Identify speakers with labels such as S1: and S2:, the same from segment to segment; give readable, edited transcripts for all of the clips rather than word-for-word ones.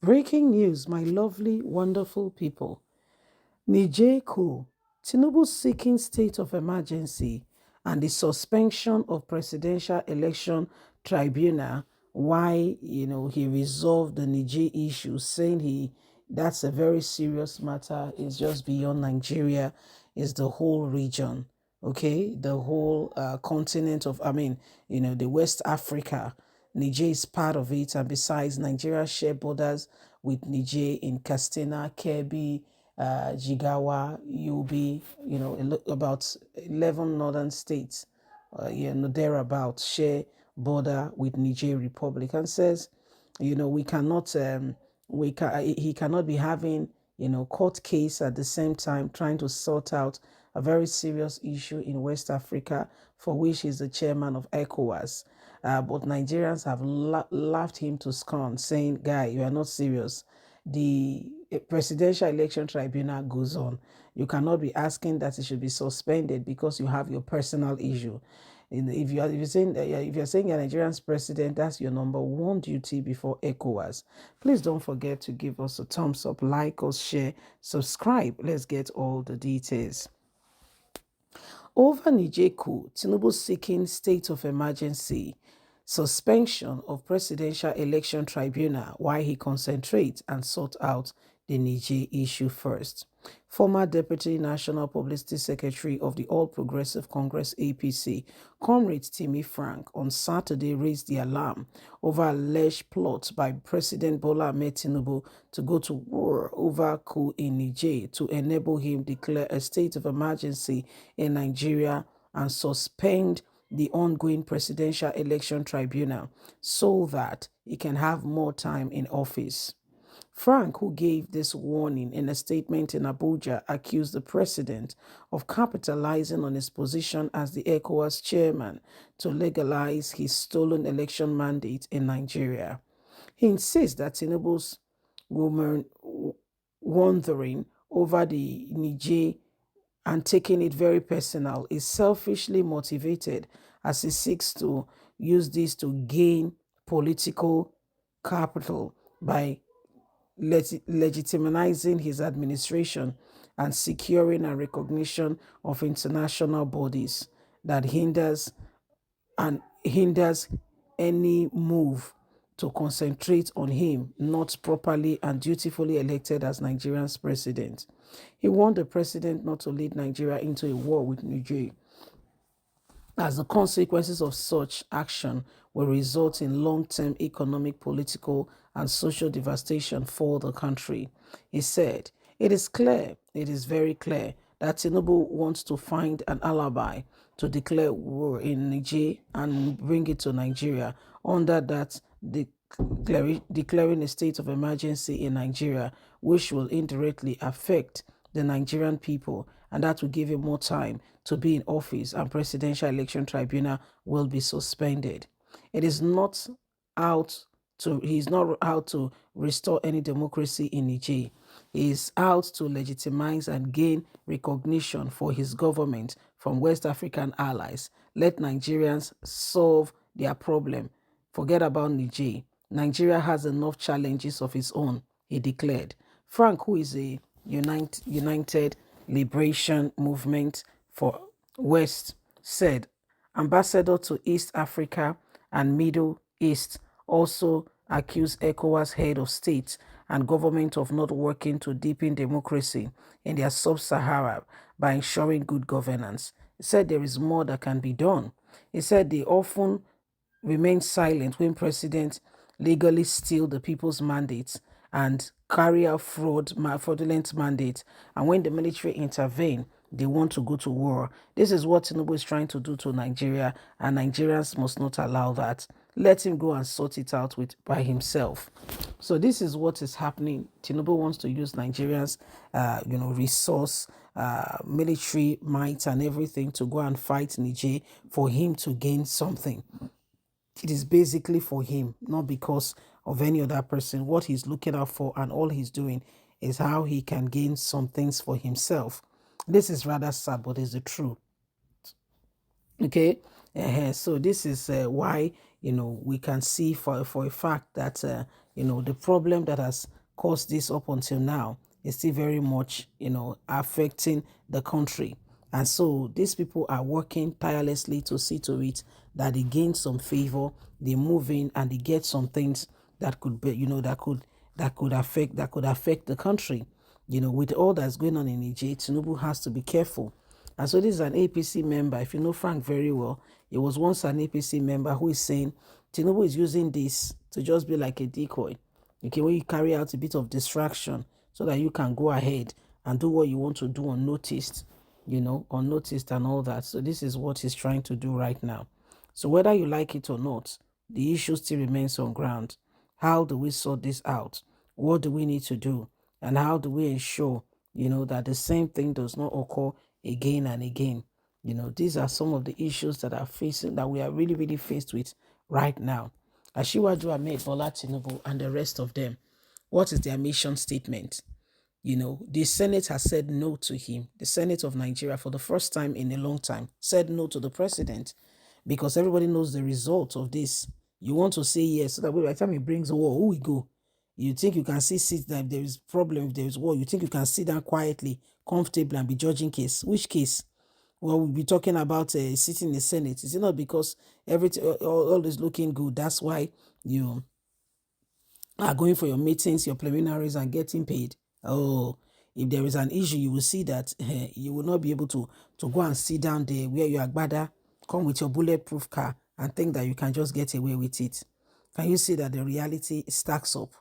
S1: Breaking news, my lovely, wonderful people. Niger Coup, Tinubu seeking state of emergency and the suspension of presidential election tribunal. Why, he resolved the Niger issue, saying that's a very serious matter. It's just beyond Nigeria, it's the whole region, okay? The whole continent of, the West Africa. Niger is part of it, and besides, Nigeria share borders with Niger in Katsina, Kebbi, Jigawa, Yobe, about 11 northern states, thereabouts, share border with Niger Republic, and says, we cannot, he cannot be having, court case at the same time trying to sort out a very serious issue in West Africa, for which he's the chairman of ECOWAS. But Nigerians have laughed him to scorn, saying, guy, you are not serious. The presidential election tribunal goes on. You cannot be asking that it should be suspended because you have your personal issue. If you're saying you're Nigerian's president, that's your number one duty before ECOWAS. Please don't forget to give us a thumbs up, like us, share, subscribe. Let's get all the details. Over Niger Coup, Tinubu seeking state of emergency, suspension of presidential election tribunal while he concentrates and sort out the Niger issue first. Former Deputy National Publicity Secretary of the All Progressive Congress APC, Comrade Timmy Frank, on Saturday raised the alarm over alleged plot by President Bola Ahmed Tinubu to go to war over coup in Niger to enable him declare a state of emergency in Nigeria and suspend the ongoing presidential election tribunal so that he can have more time in office. Frank, who gave this warning in a statement in Abuja, accused the president of capitalizing on his position as the ECOWAS chairman to legalize his stolen election mandate in Nigeria. He insists that Tinubu's wandering over the Niger and taking it very personal is selfishly motivated, as he seeks to use this to gain political capital by legitimizing his administration and securing a recognition of international bodies that hinders any move to concentrate on him not properly and dutifully elected as Nigeria's president. He warned the president not to lead Nigeria into a war with Niger, as the consequences of such action will result in long-term economic, political, and social devastation for the country. He said, it is very clear, that Tinubu wants to find an alibi to declare war in Niger and bring it to Nigeria under that declaring a state of emergency in Nigeria, which will indirectly affect the Nigerian people, and that will give him more time to be in office, and presidential election tribunal will be suspended. He's not out to restore any democracy in Niger. He is out to legitimize and gain recognition for his government from West African allies. Let Nigerians solve their problem. Forget about Niger. Nigeria has enough challenges of its own, he declared. Frank, who is a United Liberation Movement for West, said, Ambassador to East Africa and Middle East also accused ECOWAS head of state and government of not working to deepen democracy in their sub-Sahara by ensuring good governance. He said there is more that can be done. He said they often remain silent when presidents legally steal the people's mandates and carry out fraudulent mandates, and when the military intervene, they want to go to war. This is what Tinubu is trying to do to Nigeria, and Nigerians must not allow that. Let him go and sort it out by himself. So this is what is happening. Tinubu wants to use Nigerians, resource, military might and everything to go and fight Niger for him to gain something. It is basically for him, not because of any other person. What he's looking out for and all he's doing is how he can gain some things for himself. This is rather sad, but it's the truth. Okay, so this is why we can see for a fact that the problem that has caused this up until now is still very much, affecting the country. And so these people are working tirelessly to see to it that they gain some favor, they move in and they get some things that could be, that could affect the country. With all that's going on in Niger, Tinubu has to be careful. And so this is an APC member. If you know Frank very well, he was once an APC member who is saying Tinubu is using this to just be like a decoy. Okay, when you carry out a bit of distraction so that you can go ahead and do what you want to do unnoticed, unnoticed and all that. So this is what he's trying to do right now. So whether you like it or not, the issue still remains on ground. How do we sort this out? What do we need to do? And how do we ensure, that the same thing does not occur again and again? These are some of the issues that we are really, really faced with right now. Asiwaju Ahmed Bola Tinubu and the rest of them, what is their mission statement? The Senate has said no to him. The Senate of Nigeria, for the first time in a long time, said no to the president because everybody knows the result of this. You want to say yes, so that by the time he brings war, who we go? You think you can sit that if there is problem, if there is war, you think you can sit down quietly, comfortably and be judging case? Which case? Well, we'll be talking about sitting in the Senate. Is it not because everything all is looking good? That's why you are going for your meetings, your preliminaries, and getting paid. Oh, if there is an issue, you will see that you will not be able to go and sit down there where you are gbada, come with your bulletproof car and think that you can just get away with it. Can you see that the reality stacks up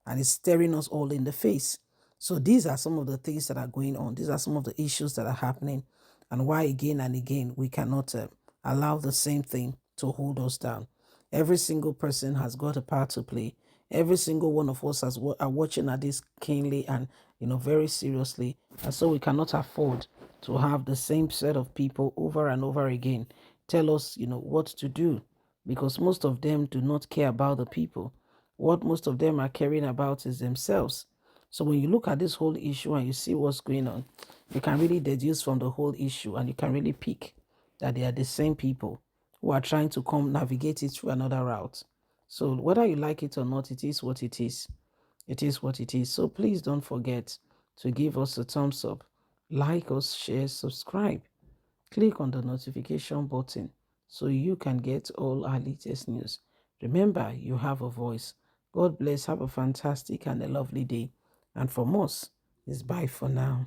S1: and it's staring us all in the face? So these are some of the things that are going on. These are some of the issues that are happening and why again and again we cannot allow the same thing to hold us down. Every single person has got a part to play. Every single one of us are watching at this keenly and very seriously, and so we cannot afford to have the same set of people over and over again tell us what to do, because most of them do not care about the people. What most of them are caring about is themselves. So when you look at this whole issue and you see what's going on, you can really deduce from the whole issue and you can really pick that they are the same people who are trying to come navigate it through another route. So whether you like it or not, it is what it is. It is what it is. So please don't forget to give us a thumbs up, like us, share, subscribe. Click on the notification button so you can get all our latest news. Remember, you have a voice. God bless. Have a fantastic and a lovely day. And from us, it's bye for now.